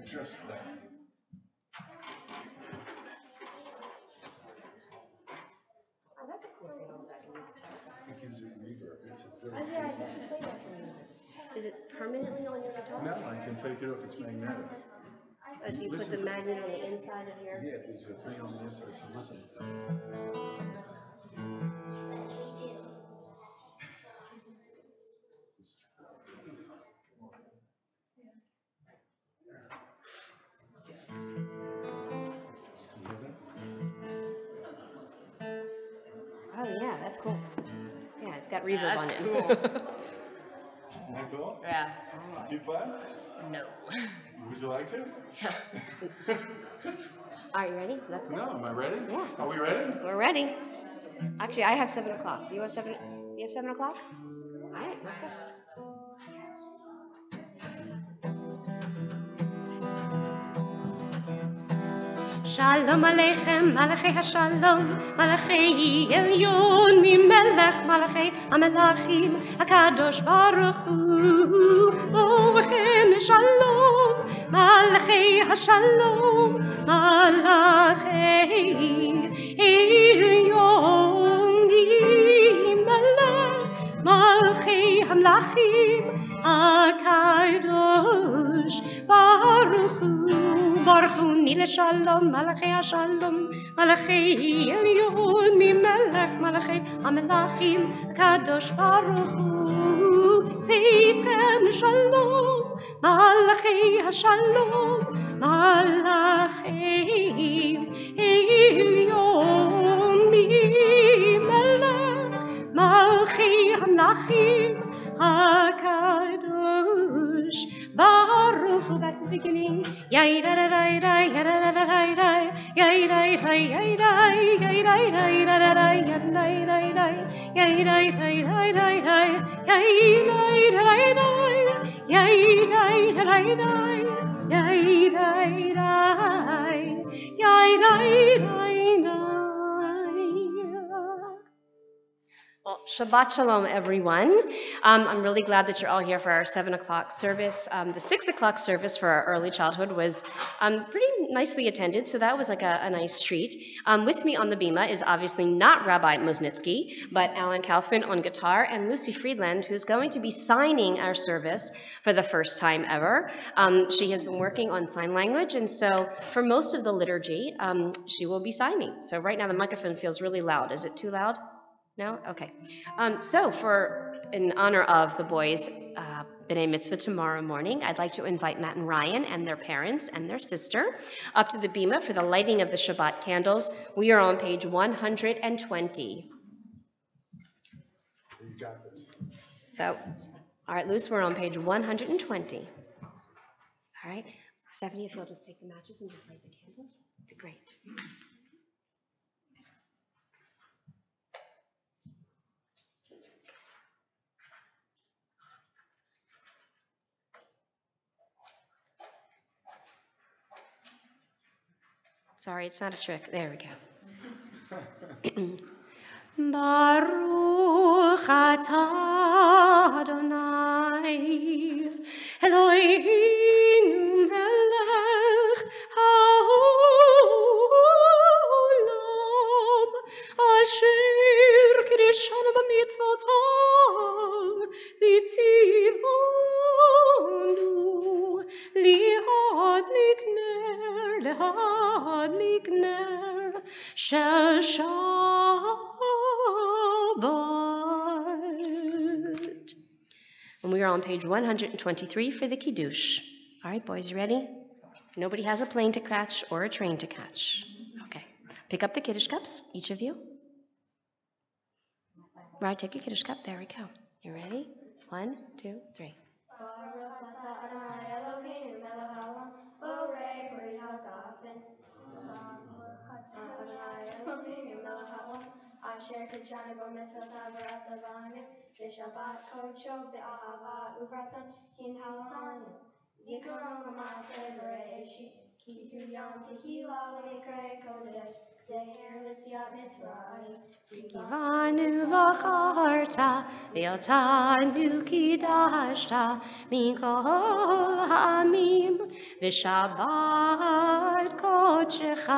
Just that. Oh, that's a cool thing on the back of the guitar. It gives you reverb. It's a very Oh yeah, I've actually played that for me once. Is it permanently on your guitar? No, I can take it off. It's magnetic. Oh, so you put the magnet on the inside of your... Yeah, there's a thing on the inside, so listen. Oh yeah, that's cool. Yeah, it's got reverb on it. Cool. Isn't that cool? Yeah. Do you play? No. Would you like to? Yeah. Are you ready? Let's go. No, am I ready? Yeah. Are we ready? We're ready. Actually, I have 7 o'clock. Do you have 7? You have 7 o'clock? All right, let's go. Shalom Aleichem, Malachi HaShalom, Malachi Elyon, Mimelech, Malachi HaMelachim, HaKadosh Baruch Hu, Ovechem Shalom, Malachi HaShalom, Malachi Elyon, Mimelech, Malachi HaMelachim, HaKadosh Baruch Hu. Baruch Hu Nile Shalom, Malachi HaShalom, Malachi Elyon, Mimelech, Malachi HaMelachim, Kadosh Baruch Hu, Tzidchem Shalom, Malachi HaShalom, Malachi Elyon, Mimelech, Malachi HaMelachim, HaKadosh Baruch Hu. Back to the beginning. Yay da da da da, yay da da da da, yay da da, yay da, yay da, yay da da da, yay da da, yay da da, yay da da, yay da da, yay da da, yay da da, yay da da, yay da da. Well, Shabbat Shalom, everyone. I'm really glad that you're all here for our 7 o'clock service. The 6 o'clock service for our early childhood was pretty nicely attended, so that was like a nice treat. With me on the bima is obviously not Rabbi Muznitsky, but Alan Kaufman on guitar and Lucy Friedland, who's going to be signing our service for the first time ever. She has been working on sign language, and so for most of the liturgy, she will be signing. So right now the microphone feels really loud. Is it too loud? No? Okay. So in honor of the boys' B'nai Mitzvah tomorrow morning, I'd like to invite Matt and Ryan and their parents and their sister up to the bima for the lighting of the Shabbat candles. We are on page 120. You got this. So, all right, Luce, we're on page 120. All right. Stephanie, if you'll just take the matches and just light the candles, that'd be great. Sorry, it's not a trick. There we go. Baruch atah Adonai Eloheinu melech haolam asher kiddushanu b'mitzvotav v'tzivonu lihadlik ner shel Shabbat. And we are on page 123 for the Kiddush. All right, boys, you ready? Nobody has a plane to catch or a train to catch. Okay. Pick up the Kiddush cups, each of you. Right, take your Kiddush cup. There we go. You ready? 1, 2, 3. Asher kitchanu b'mitzvotav v'ratzavanim v'shabbat kodsho b'ahava uvratzon hinhalanu zikaron l'maaseh v're'eshit ki hu yom tehila l'mikrei kodesh zeher l'tziat mitzrayim Kivanu v'charta ואותנו קידשת מכל העמים, ושבת קודשך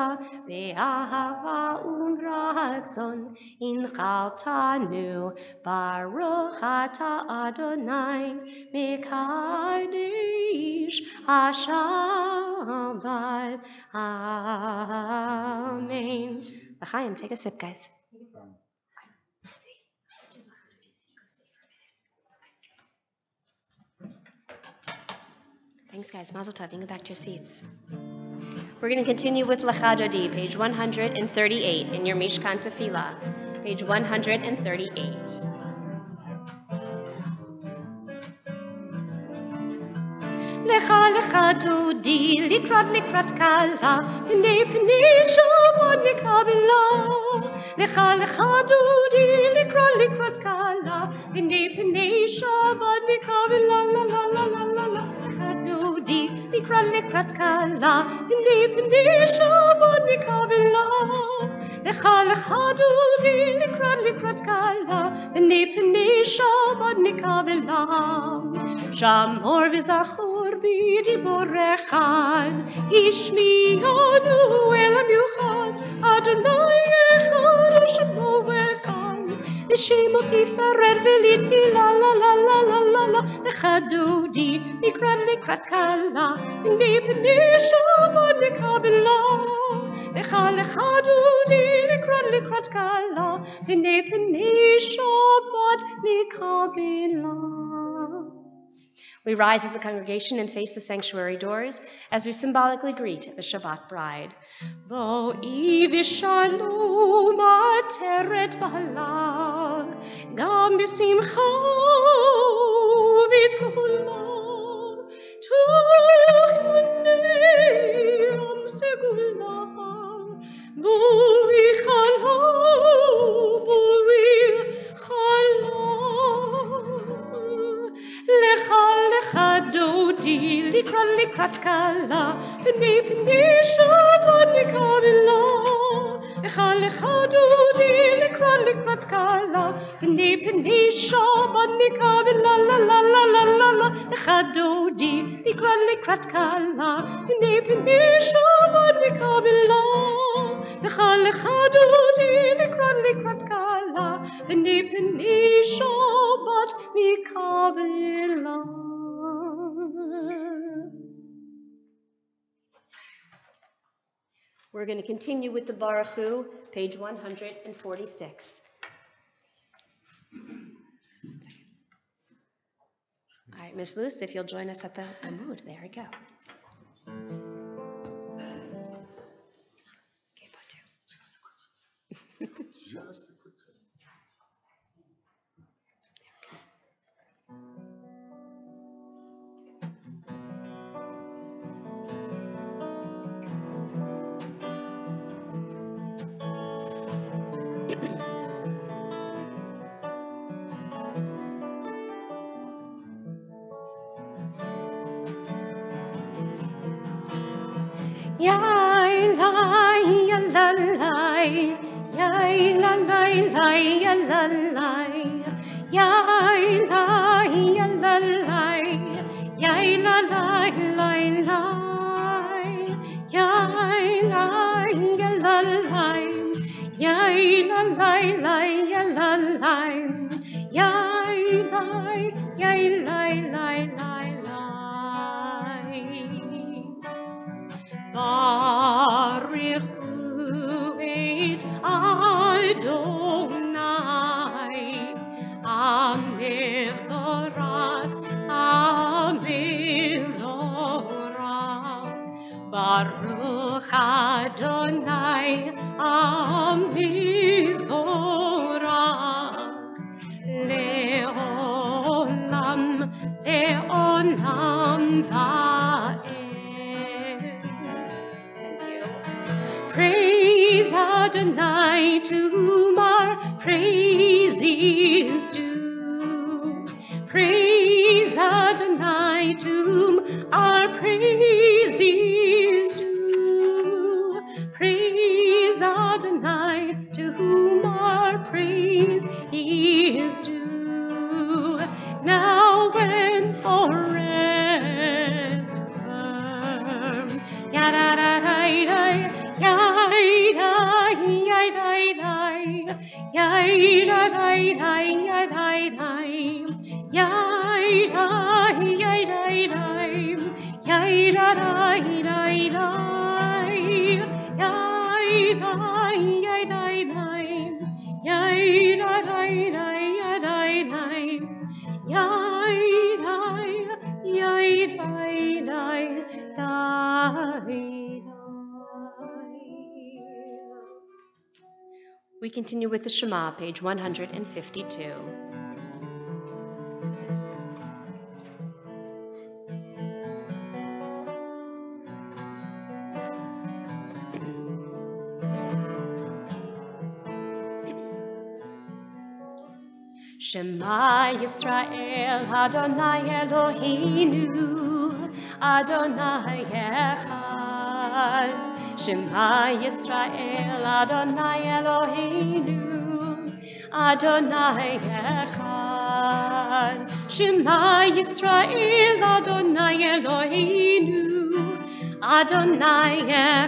באהבה ורצון הנחלתנו. ברוך אתה אדוני מקדש השבת. Amen. L'chaim, take a sip, guys. Thanks, guys. Mazel tov. You can go back to your seats. We're going to continue with Lecha Dodi, page 138 in your Mishkan Tefillah, page 138. Lecha lecha dodi likrat kala pnei shabbat nikabela. Lecha lecha dodi likrat kala pnei shabbat nikabela. La la la la la la. Lecha dodi likrat kala pnei shabbat nikabela. Lecha lecha dodi likrat kala pnei shabbat nikabela. Shamor v'zachor b'diborechad, Ishmianu el hamiuchad, Adonai echad u'shemo echad, L'shemo tifarer v'liti la la la la la la la, Lecha dodi likrat kala, pnei shabbat nikabela. Lecha dodi likrat kala, pnei shabbat nikabela. We rise as a congregation and face the sanctuary doors as we symbolically greet the Shabbat bride. Bo'i v'shalom ateret b'hala, gam b'simcha v'tzula, tuchnei yom segula, bo'i chala, bo'i chala. Lecha dodi likrat kala pnei shabbat nikabela. Lecha dodi likrat kala pnei shabbat nikabela. La la la la la la. Lecha dodi likrat kala pnei shabbat nikabela. Lecha dodi likrat kala pnei shabbat nikabela. We're going to continue with the Baruch Hu, page 146. All right, Miss Luce, if you'll join us at the Amud. There we go. Okay, Batu. Just a quick second. Baruch Adonai Amivorach Leolam Leolam Va'ed. Thank you. Praise Adonai, to whom our praise is due. Praise Adonai, to whom our praise is due. Praise Adonai, to whom our praise is due. We continue with the Shema, page 152. Shema Yisrael, Adonai Eloheinu, Adonai Echad. Shema Yisrael, Adonai Eloheinu, Adonai Echad. Shema Yisrael, Adonai Eloheinu, Adonai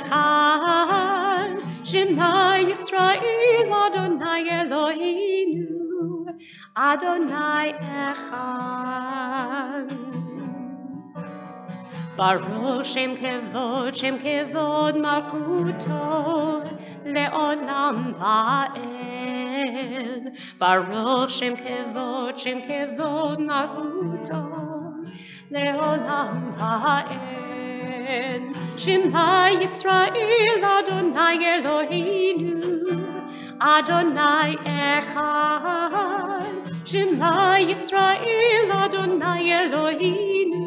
Echad. Shema Yisrael, Adonai Eloheinu, Adonai Echad. Baruch Shem Kevod Malchuto Le'olam Va'ed. Baruch Shem Kevod Malchuto Le'olam Va'ed. Shema Yisrael, Adonai Eloheinu, Adonai Echad. Shema Yisrael, Adonai Eloheinu,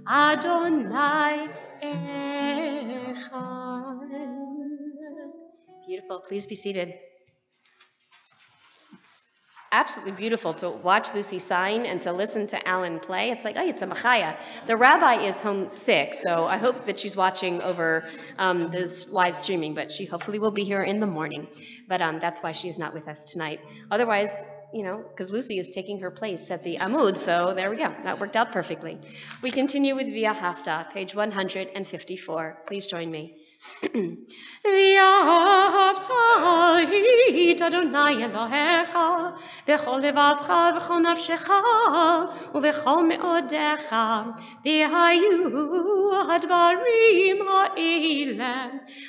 Adonai Echad. Beautiful. Please be seated. It's absolutely beautiful to watch Lucy sign and to listen to Alan play. It's like, oh, it's a machaya. The rabbi is home sick, so I hope that she's watching over this live streaming, but she hopefully will be here in the morning. But that's why she's not with us tonight. Otherwise, because Lucy is taking her place at the Amud, so there we go. That worked out perfectly. We continue with Via Hafta, page 154. Please join me. ואהבת את אדוני אלוהיך בכל לבבך ובכל נפשך ובכל מאודיך והיו הדברים האלה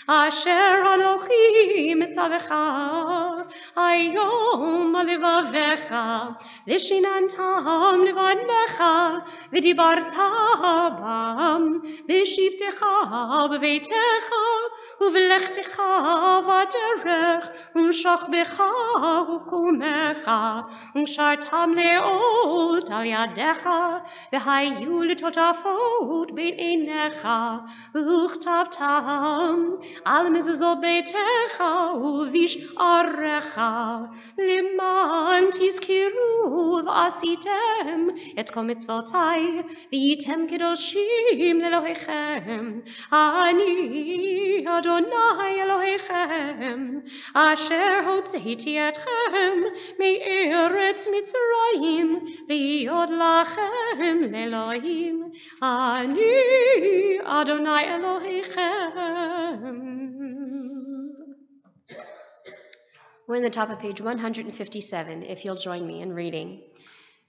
אשר אנוכי מצווך היום על לבביך ושיננתם לבניך ודיברת בם בשבתך בביתך ובלכתך בדרך ומשכבך ובקומך ונשרתם לאות על ידיך והיו לטוטפות בין עיניך וכתבתם על מזוזות ביתך ובשעריך למען תזכרו ועשיתם את כל מצוותיי והייתם קדושים לאלוהיכם אני אדוני אלוהיכם אשר הוצאתי אתכם מארץ מצרים להיות לכם לאלוהים אני אדוני אלוהיכם. We're in the top of page 157, if you'll join me in reading.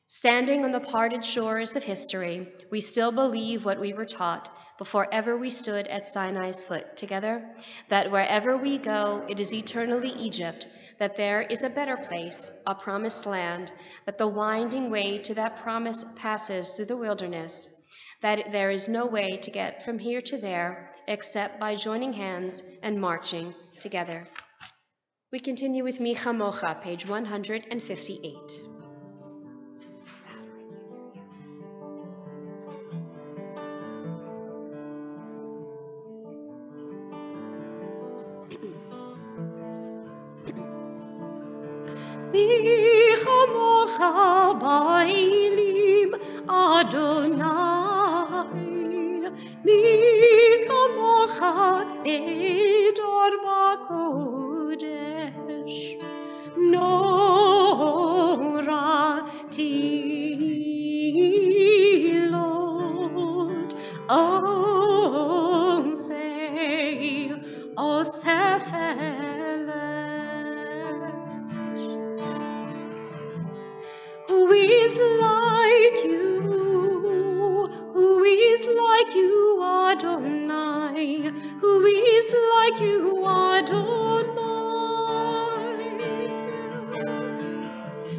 Standing on the parted shores of history, we still believe what we were taught before ever we stood at Sinai's foot together, that wherever we go, it is eternally Egypt, that there is a better place, a promised land, that the winding way to that promise passes through the wilderness, that there is no way to get from here to there except by joining hands and marching together. We continue with Micha Mocha, page 158. Micha Mocha Bailim Adonai Micha Mocha Edor Bakodesh Nora Tilot Osei Osefele is like you? Who is like you, Adonai? Who is like you, Adonai?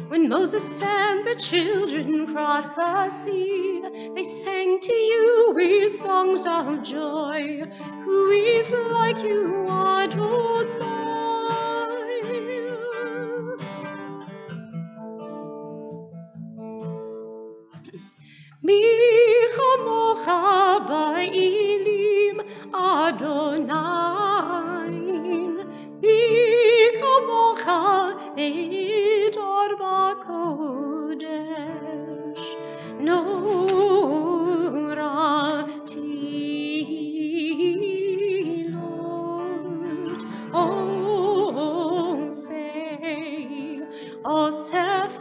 When Moses and the children crossed the sea, they sang to you with songs of joy. Who is like you, Adonai? Mi chamocha ba'ilim Adonai. Mi chamocha be'idor ba'kodesh. Norati Lord. Osef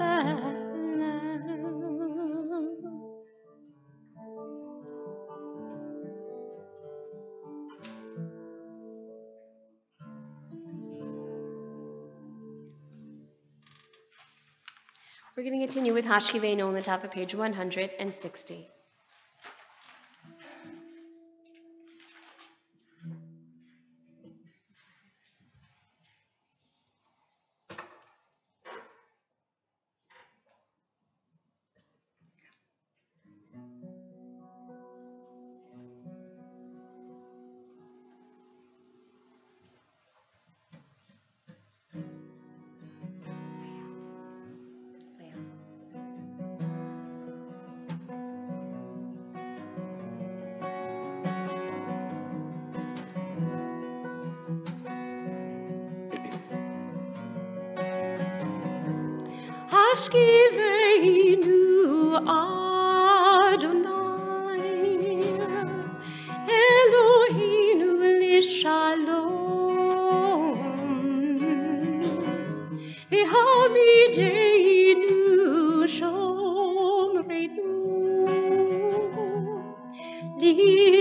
We're going to continue with Hashkivenu on the top of page 160. Hashkivenu Adonai, Eloheinu lishalom, v'hamideinu shomreinu lichayim.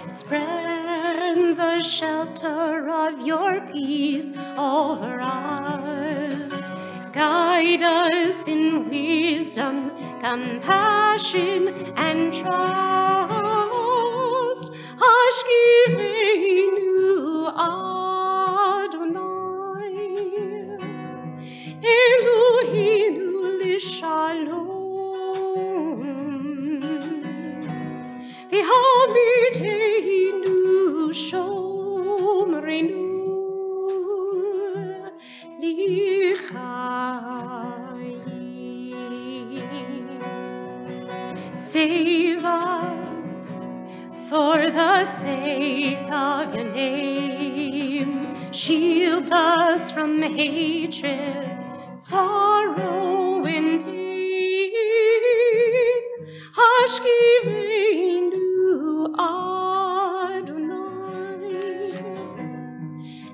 Spread the shelter of your peace over us. Guide us in wisdom, compassion, and trust. Hashkivenu Adonai, Eloheinu lishalom, v'hamideinu shomreinu lichayim. Save us for the sake of your name. Shield us from hatred, sorrow, and pain. Hashkivenu Adonai,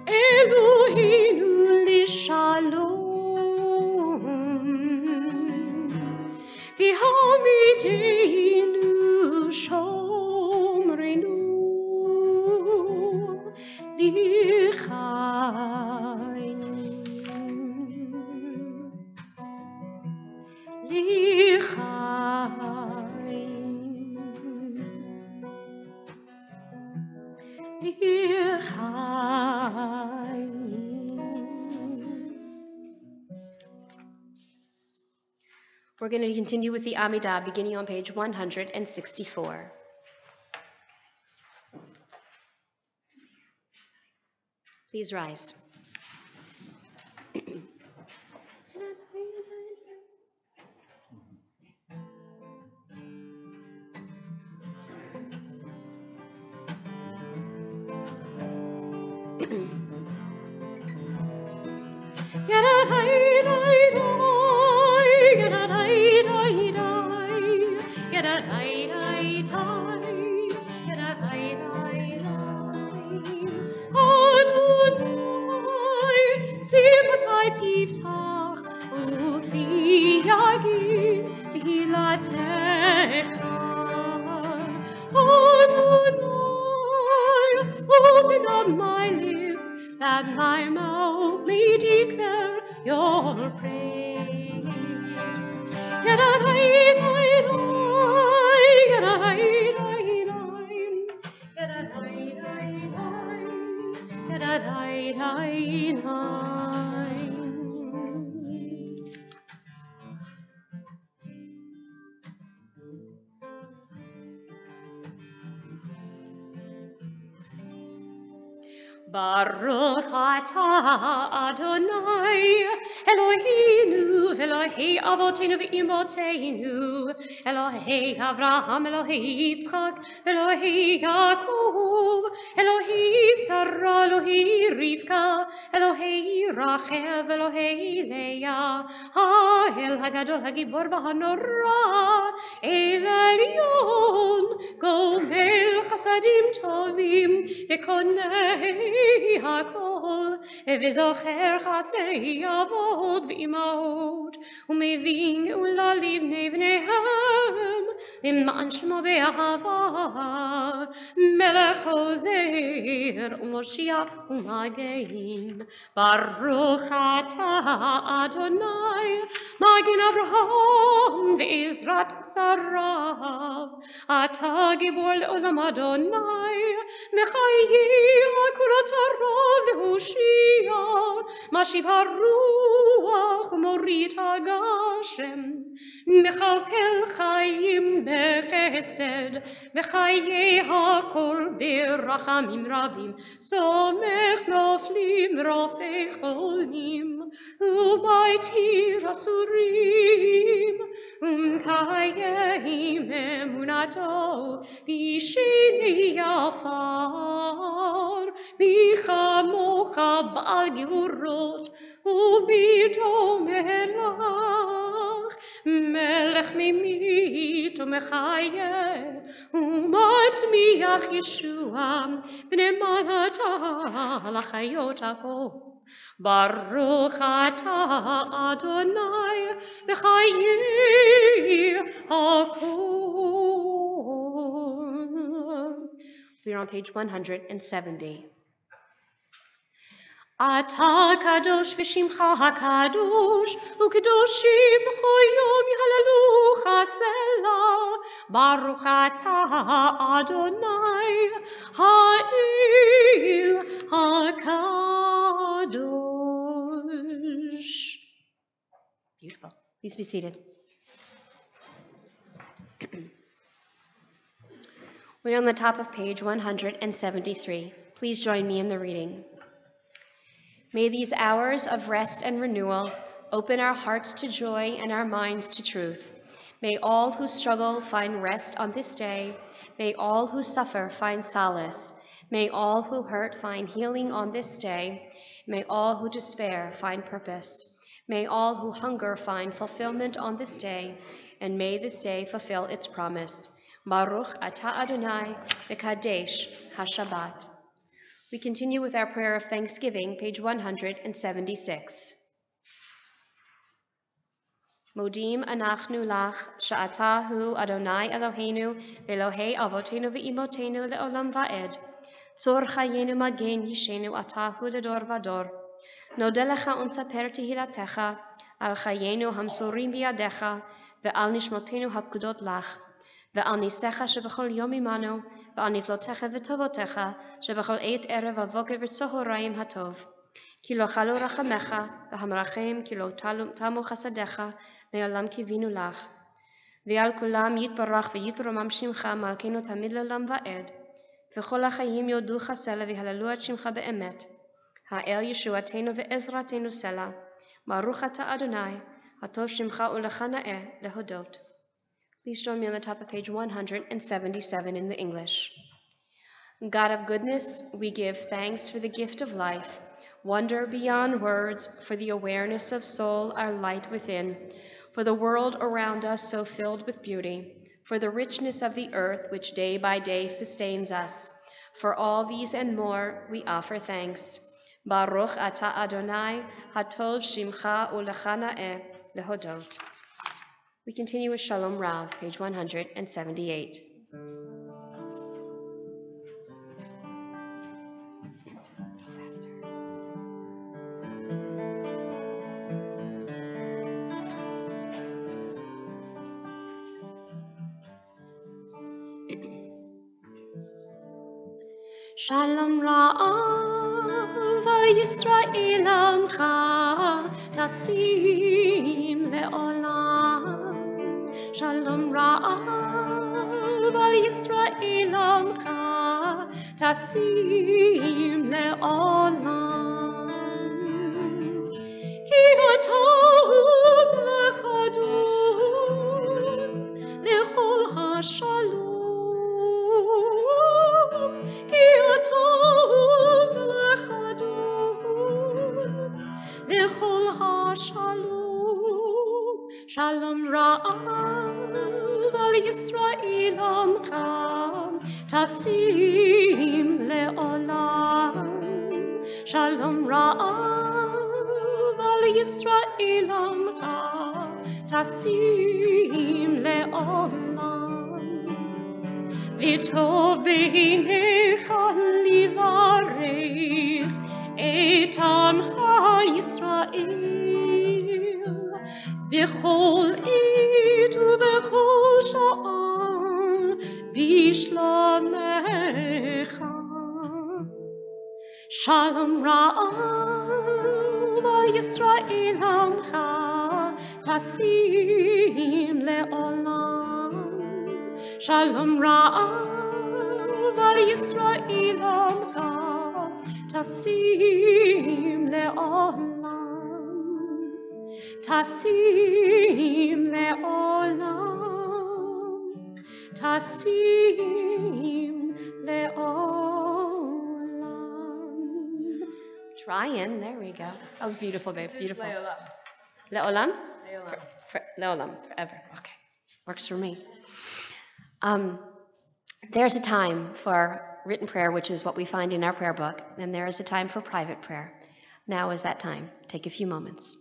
Eloheinu lishalom, v'hamideinu shomreinu lichayim. We're going to continue with the Amidah beginning on page 164. Please rise. that my mouth may declare your praise. Baruch atah Adonai, Eloheinu, Elohei Avotenu ve'imotenu, Elohei Avraham, Elohei Yitzchak, Elohei Yaakov, Elohei Sarah, Elohei Rivka, Elohei Rachel, Elohei Leah, Ha'el Hagadol Hagibor v'hanora, El Elyon, Gomel Chasadim Tovim, V'konei hakol, v'zocher chasdei avod v'imot, u'mevin geula livnei v'neihem, למען שמו באהבה, מלך עוזר ומושיע ומגן. ברוך אתה אדוני, מגן אברהם ועזרת שריו. אתה גיבור לעולם אדוני, מחיי הקולות הרב להושיע, משיב הרוח ומוריד הגשם. מכלכל חיים בחסד, בחיי הכל ברחמים רבים, סומך נופלים רופא חולים, וביתיר אסורים, ומקיים אמונתו בשני עפר, בכמוך בעל גבורות וביתו מלך, מלך ממית ומחיה ומצמיח ישועה ונאמן אתה לחיות הכל. ברוך אתה אדוני בחיי הכל. We're on page 170. אתה קדוש ושמך הקדוש, וקדושים בכל יום יהללוך סלה. ברוך אתה אדוני האל הקדוש. Beautiful. Please be seated. We're on the top of page 173. Please join me in the reading. May these hours of rest and renewal open our hearts to joy and our minds to truth. May all who struggle find rest on this day. May all who suffer find solace. May all who hurt find healing on this day. May all who despair find purpose. May all who hunger find fulfillment on this day. And may this day fulfill its promise. Baruch atah Adonai v'kadesh ha-Shabbat. We continue with our prayer of thanksgiving, page 176. Modim anachnu lach sha'ata hu Adonai Eloheinu v'Elohei avotenu v'imotenu le'olam va'ed. Tzor chayenu magen yishenu atahu ledor vador. Nodeh lecha unsaper tehilatecha al chayenu hamsorim biyadecha ve'al nishmotenu hapkudot lach. ועל ניסיך שבכל יום עמנו, ועל נפלותיך וטובותיך, שבכל עת ערב ובוקר וצהריים הטוב. כי לא חלו רחמך, והמרחם, כי לא תמו חסדיך, מעולם קיווינו לך. ועל כולם יתברך ויתרומם שמך, מלכנו תמיד לעולם ועד. וכל החיים יודוך סלע, והללו את שמך באמת. האל ישועתנו ועזרתנו סלע. ברוך אתה אדוני, הטוב שמך ולך נאה להודות. Please join me on the top of page 177 in the English. God of goodness, we give thanks for the gift of life, wonder beyond words for the awareness of soul, our light within, for the world around us so filled with beauty, for the richness of the earth which day by day sustains us. For all these and more, we offer thanks. Baruch atah Adonai, hatov shimcha ulecha na'eh lehodot. We continue with Shalom Rav, page 178. Shalom Ra'av al Yisrael Amcha Tasim Le'olam. Shalom Ra'av al Yisrael Amcha Tasim Le'olam. Ki atov lechadun lechol hashalom. Ki atov lechadun lechol hashalom. Shalom Ra'av al Yisrael Amcha Tasim Le'olam. Shalom Ra'av al Yisrael Amcha Tasim Le'olam. V'tov beinecha livarech et amcha Yisrael b'chol עת ובכל שעה בשלומך. Shalom Ra'av al Yisrael Amcha Tasim Le'olam. Shalom Ra'av al Yisrael Amcha Tasim Le'olam. Tasim Le'olam. Tasim Le'olam. Trying, there we go. That was beautiful, babe. Beautiful. Le'olam? Le'olam, forever. Okay, works for me. There's a time for written prayer, which is what we find in our prayer book, and there is a time for private prayer. Now is that time. Take a few moments.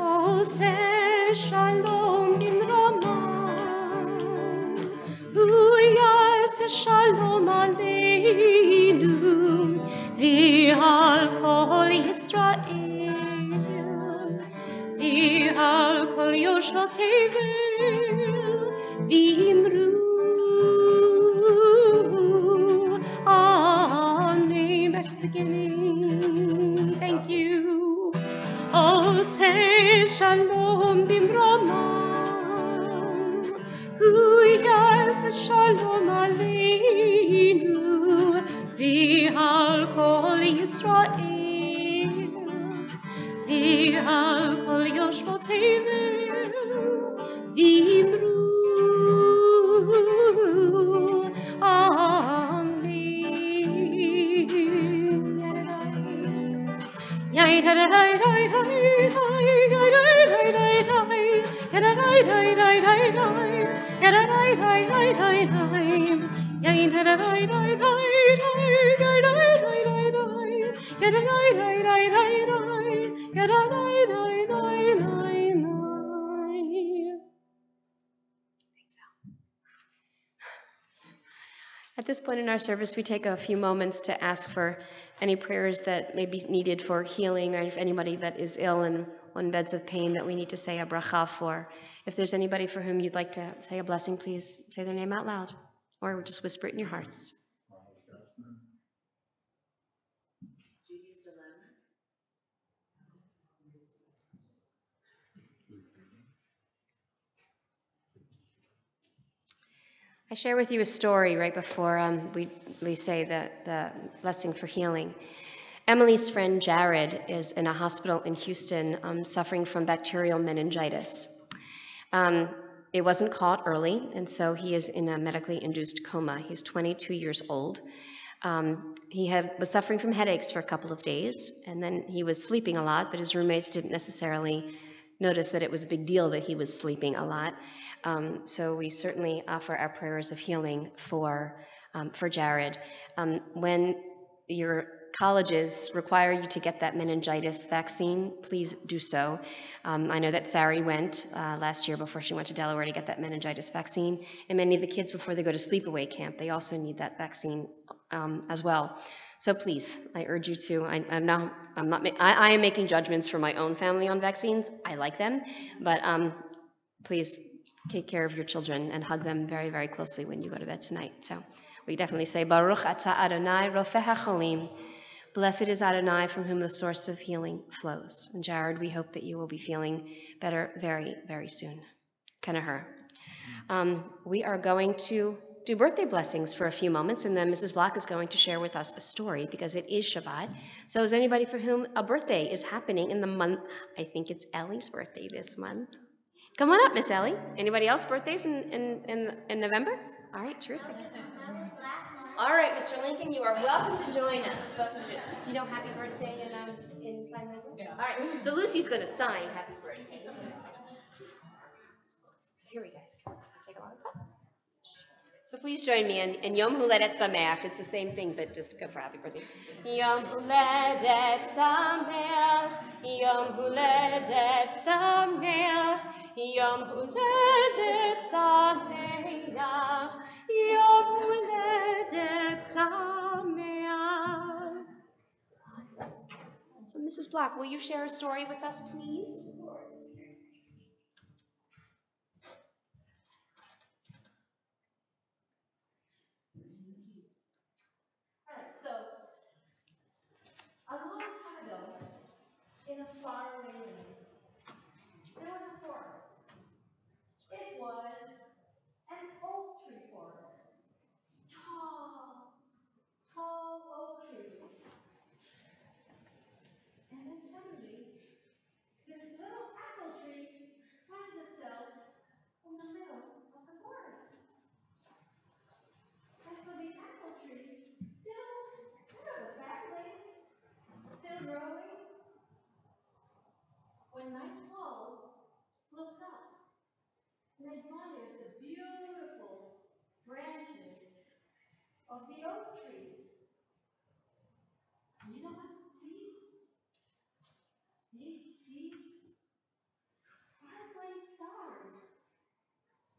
Ose shalom bin Ramah, Uyas shalom aleinu, V'al kol Yisrael, V'al kol yoshot tevel, V'imru, Amen. Back to the beginning. Thank you. Oh, say shalom bimromah, hu yas shalom aleinu, v'al kol Yisrael, v'al kol yoshvot tevel, v'imru, At this point in our service, we take a few moments to ask for any prayers that may be needed for healing, or if anybody that is ill and on beds of pain that we need to say a bracha for. If there's anybody for whom you'd like to say a blessing, please say their name out loud, or just whisper it in your hearts. I share with you a story right before we say the blessing for healing. Emily's friend Jared is in a hospital in Houston suffering from bacterial meningitis. It wasn't caught early, and so he is in a medically induced coma. He's 22 years old. He was suffering from headaches for a couple of days, and then he was sleeping a lot, but his roommates didn't necessarily notice that it was a big deal that he was sleeping a lot. So we certainly offer our prayers of healing for Jared. When your colleges require you to get that meningitis vaccine, please do so. I know that Sari went last year before she went to Delaware to get that meningitis vaccine, and many of the kids before they go to sleepaway camp, they also need that vaccine as well. So please, I urge you to. I am making judgments for my own family on vaccines. I like them, but please take care of your children and hug them very, very closely when you go to bed tonight. So we definitely say, Baruch atah Adonai rofeh hacholim. Blessed is Adonai, from whom the source of healing flows. And Jared, we hope that you will be feeling better very, very soon. Kanaher. We are going to do birthday blessings for a few moments, and then Mrs. Block is going to share with us a story because it is Shabbat. So is anybody for whom a birthday is happening in the month? I think it's Ellie's birthday this month. Come on up, Miss Ellie. Anybody else birthdays in November? All right, terrific. All right, Mr. Lincoln, you are welcome to join us. Welcome to, do you know happy birthday in sign language? Yeah. All right, so Lucy's going to sign happy birthday. So here we go. Take a lot of fun. So please join me in Yom Huledet Sameach. It's the same thing, but just go for happy birthday. Yom Huledet Sameach, Yom Huledet Sameach, Yom Huledet Sameach, Yom Huledet Sameach. So Mrs. Block, will you share a story with us, please? So, a long time ago, in a faraway land, there was a forest. It was an oak tree forest. Tall, tall oak trees. And then suddenly, this little apple tree finds itself in the middle of the forest. And so the apple tree, still kind of a sapling, still growing, when night falls, looks up and admires the beautiful branches of the oak trees. And you know what it sees? It sees sparkling stars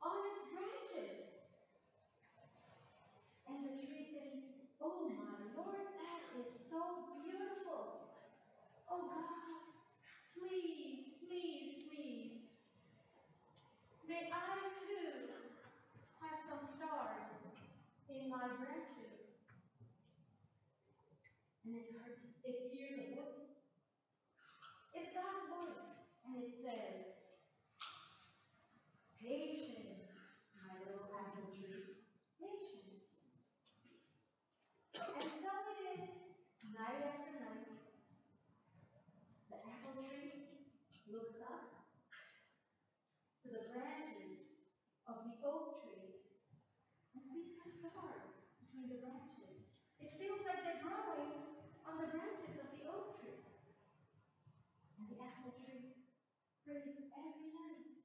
on its branches. And the tree thinks, oh my Lord, that is so beautiful. Oh God, please, please, please, may I too have some stars in my branches. And it hears a voice. It's God's voice. And it says, patience, my little apple tree, patience. And so it is, night after night, the apple tree looks up to the branches of the oak trees and sees the stars between the branches. It feels like they're growing on the branches of the oak tree. And the apple tree prays every night,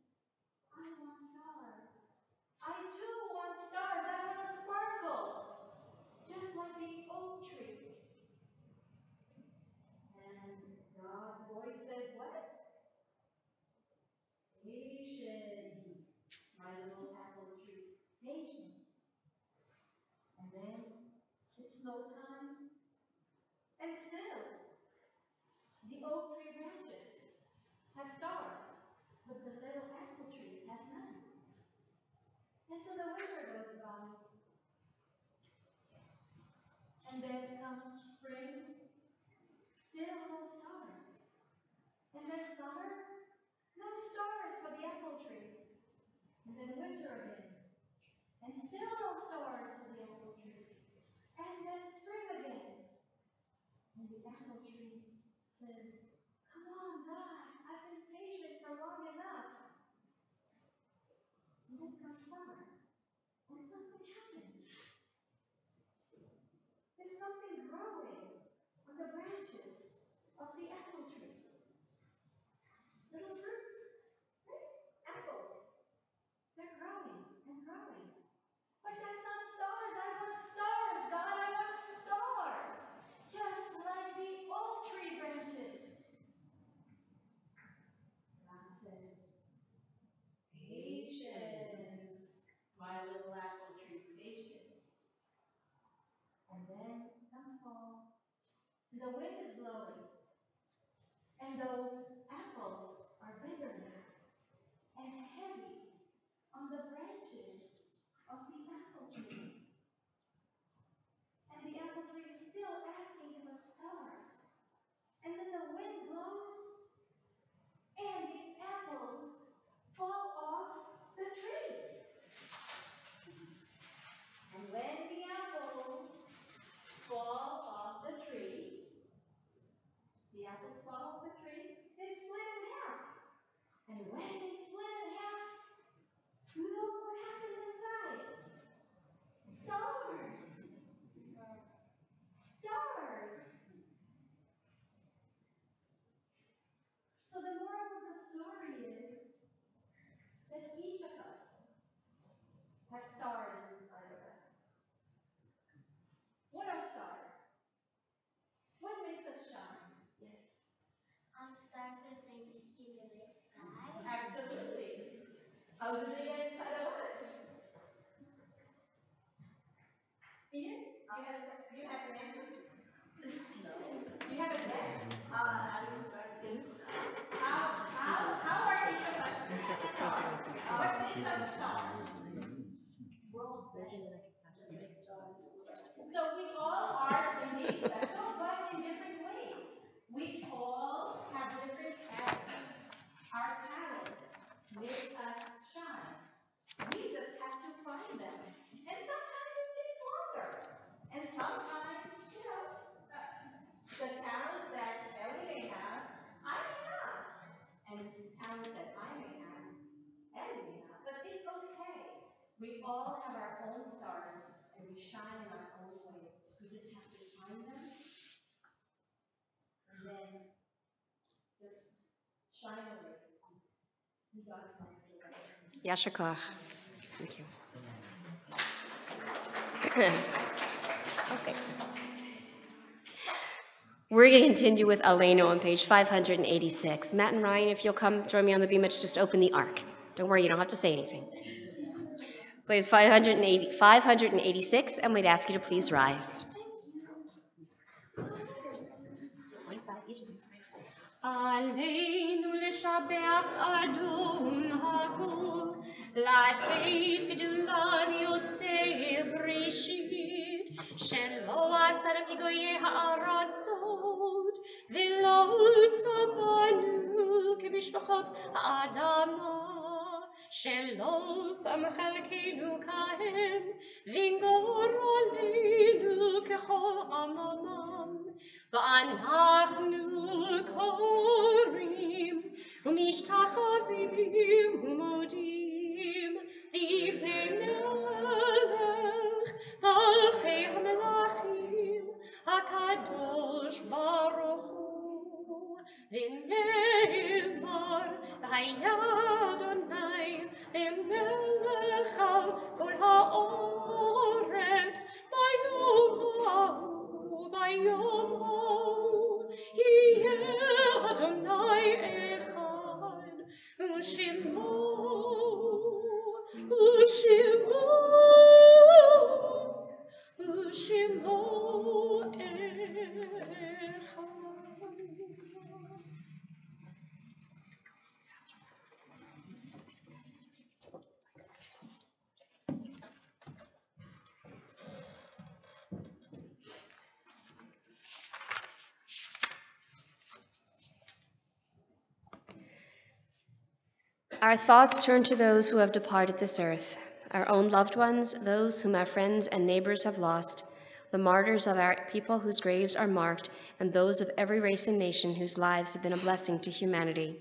I want stars. I too want stars. I want to sparkle, just like the oak tree. And God's voice says what? Patience, my little apple tree. Patience. And then snow time, and still the oak tree branches have stars, but the little apple tree has none. And so the winter goes by, and then comes spring, still no stars. And then summer, no stars for the apple tree. And then winter again, and still no stars for the apple tree. And then spring again. And the apple tree says, "Come on, God, I've been patient for long enough." And then comes summer, and something happens. There's something growing on the branches of the apple tree. Little fruits, right? Apples. They're growing and growing. But that's not stars. I want stars, God. I want stars. Just like the oak tree branches. God says, "Patience, my little apple tree, patience." And then comes fall. And the wind is blowing. And those apples are bigger now and heavy on the branches of the apple tree. And the apple tree is still asking for stars. And then the wind blows, and the apples fall off the tree. And when the apples fall off the tree, the apples fall off the tree, they split in half. And when they split in half, look what happens inside. Stars. Stars. So the moral of the story is that each of us have stars inside of us. What are stars? What makes us shine? Yes. Stars are things to stimulate sky. Absolutely. How do they get inside of us? Ian, you have an answer? No. You have a guess? How are each of us stars? What makes us stars? So we all are indeed special, but in different ways. We all have different talents. Our talents make us shine. We just have to find them. And sometimes it takes longer. And sometimes, the talents that Ellie may have, I may not. And talents that I may have, Ellie may not. But it's okay. We all have our own stars, and we shine in our own way. We just have to find them, and then just shine away. Be God's light. Yasher koach. Thank you. Okay. We're going to continue with Aleinu on page 586. Matt and Ryan, if you'll come join me on the beam, just open the ark. Don't worry, you don't have to say anything. Please, 586, and we'd ask you to please rise. Aleinu l'shabach Adon hakol, לתת גדולה ליוצאי בראשית, שלא עשה לפיגועי הארצות, ולא שמנו כמשפחות האדמה, שלא שם חלקנו כהם, ונגור עלינו ככל עמלם, ואנחנו קוראים ומשתחווים ומודים לפני מלך מלכי המלכים הקדוש ברוך הוא ונאמר והיה אדוני למלך על כל הארץ ביום ההוא ביום ההוא יהיה אדוני אחד ושמו ושמו Our thoughts turn to those who have departed this earth, our own loved ones, those whom our friends and neighbors have lost, the martyrs of our people whose graves are marked, and those of every race and nation whose lives have been a blessing to humanity.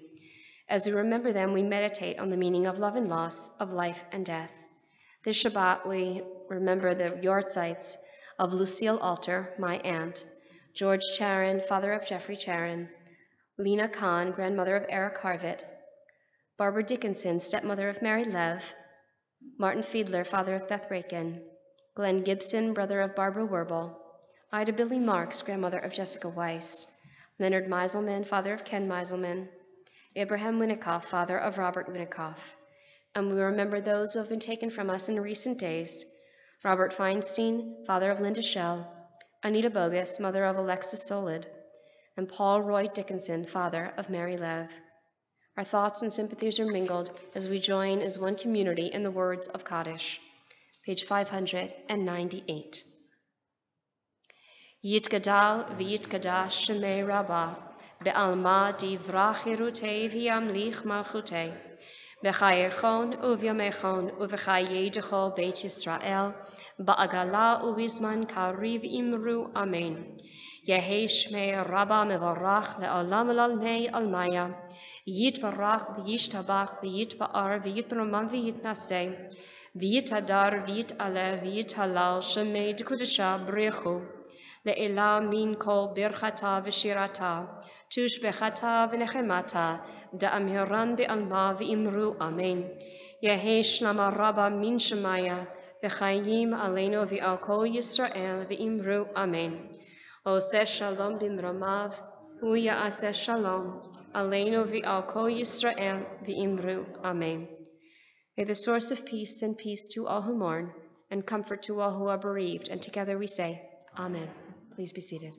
As we remember them, we meditate on the meaning of love and loss, of life and death. This Shabbat, we remember the yortzites of Lucille Alter, my aunt, George Charon, father of Jeffrey Charon, Lena Kahn, grandmother of Eric Harvett, Barbara Dickinson, stepmother of Mary Lev, Martin Fiedler, father of Beth Rakin, Glenn Gibson, brother of Barbara Werble, Ida Billy Marks, grandmother of Jessica Weiss, Leonard Meiselman, father of Ken Meiselman, Abraham Winikoff, father of Robert Winikoff. And we remember those who have been taken from us in recent days: Robert Feinstein, father of Linda Shell, Anita Bogus, mother of Alexis Solid, and Paul Roy Dickinson, father of Mary Lev. Our thoughts and sympathies are mingled as we join as one community in the words of Kaddish, page 598. Yitgadal v'yitgadash shemei Rabbah, be'alma divrach chirutei v'yamlich malchutei, b'chayechon uvyamechon uv'chayedecho beit Yisrael, ba'agala uvizman kariv imru amen. Yehi shmei Rabbah mevarach le'olam l'almei almaya, Yitbarach v'yishtabach v'yitba'ar v'yitromam v'yitnaseh, v'yitadar v'yit'aleh v'yithalal shemei d'kudesha b'rechu, le'ela min kol birchata v'shirata, tushbechata v'nechemata, da'amiran be'alma v'imru amen. Yehi shlama Rabbah min shemaya, v'chayim aleinu v'al kol Yisrael v'imru amen. Oseh shalom bin Ramav, hu ya'aseh shalom, aleinu v'al kol Yisrael v'imru amen. May the source of peace send peace to all who mourn, and comfort to all who are bereaved, and together we say, Amen. Please be seated.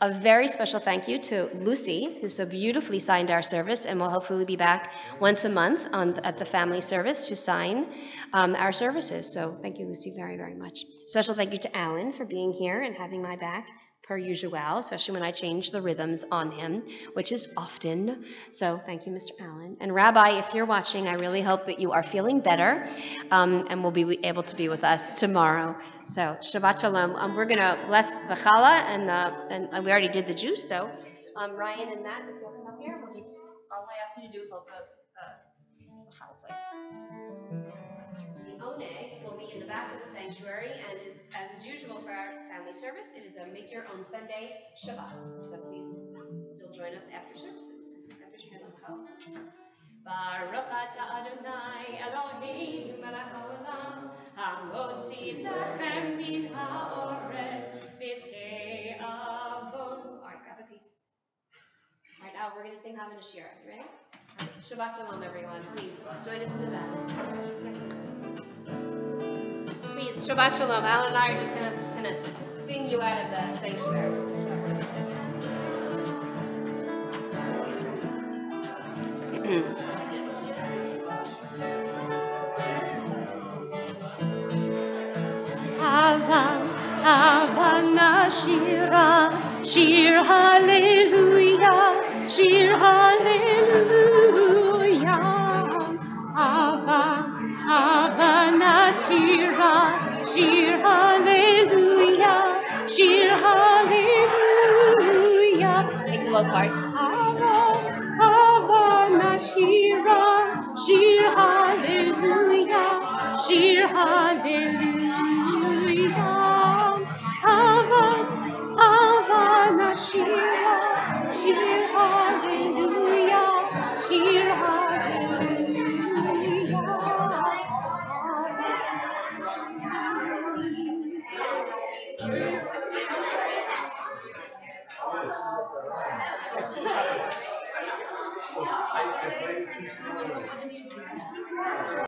A very special thank you to Lucy, who so beautifully signed our service and will hopefully be back once a month at the family service to sign our services. So thank you, Lucy, very, very much. Special thank you to Alan for being here and having my back, per usual, especially when I change the rhythms on him, which is often. So thank you, Mr. Allen. And Rabbi, if you're watching, I really hope that you are feeling better and will be able to be with us tomorrow. So Shabbat Shalom. We're going to bless the challah, and we already did the juice. So Ryan and Matt, if you'll come up here, all I ask you to do is hold the challah plate. The oneg will be in the back of the sanctuary, and as is usual for our family service, it is a make-your-own Sunday Shabbat. So please, you'll join us after services. After you have the challah. Baruch atah Adonai Eloheinu melech haolam, hamotzi lechem min haaretz b'tei avon. All right, grab a piece. All right, now we're going to sing Havana Shira. You ready? All right. Shabbat Shalom, everyone. Please join us in the back. Please, Shabbat Shalom. Al and I are just going to sing you out of the sanctuary. Havana Shira, Shir Hallelujah, Shir Hallelujah. Havana Shira, Shir Hallelujah, Shir Hallelujah. Take the low part. Havana Shira, Shir Hallelujah, Shir Hallelujah. Havana Shira, Shir Hallelujah, Shir Hallelujah. I played it too slow.